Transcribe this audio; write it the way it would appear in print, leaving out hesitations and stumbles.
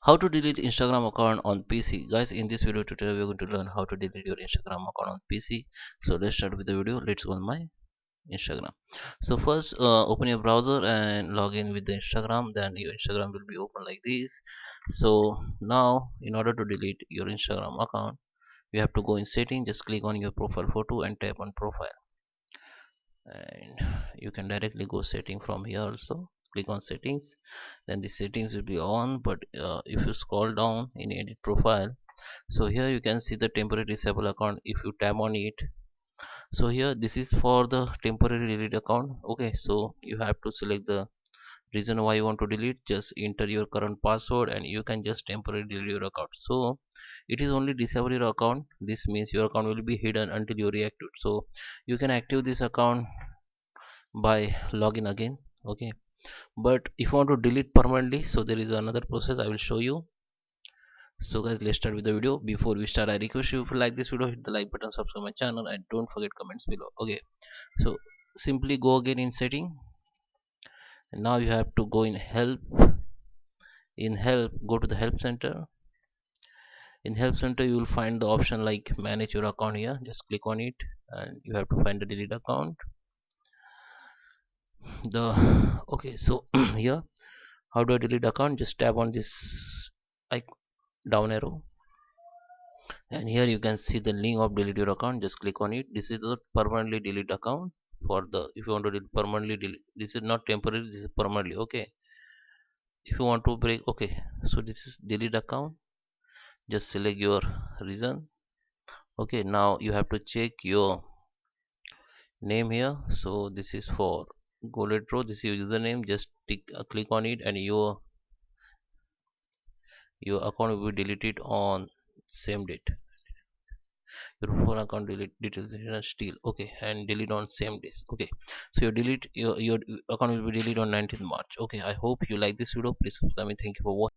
How to delete Instagram account on PC. Guys, in this video tutorial we're going to learn how to delete your Instagram account on PC. So let's start with the video. Let's go on my Instagram. So first open your browser and log in with the Instagram. Then your Instagram will be open like this. So now in order to delete your Instagram account, you have to go in setting, just click on your profile photo and tap on profile, and you can directly go setting from here. Also click on settings, then the settings will be on. But if you scroll down in edit profile, so here you can see the temporary disable account. If you tap on it, so here this is for the temporary delete account. Okay, so you have to select the reason why you want to delete, just enter your current password and you can just temporarily delete your account. So it is only disable your account. This means your account will be hidden until you reactivate. So you can active this account by login again. Okay, but if you want to delete permanently, so there is another process I will show you. So guys, let's start with the video. Before we start, I request you, if you like this video, hit the like button, subscribe my channel and don't forget comments below. Okay, so simply go again in setting, and now you have to go in help. In help, go to the help center. In help center you will find the option like manage your account. Here just click on it and you have to find the delete account. The okay, so here, how do I delete account? Just tap on this like down arrow, and here you can see the link of delete your account. Just click on it. This is the permanently delete account. For the, if you want to delete permanently delete, this is not temporary, this is permanently. Okay, if you want to break, okay, so this is delete account. Just select your reason. Okay, now you have to check your name here. So this is for Golet Pro, this is your username. Just click on it and your account will be deleted on same date. Your phone account delete details still. Okay, and delete on same days. Okay, so your account will be deleted on 19th March. Okay, I hope you like this video. Please subscribe me. Thank you for watching.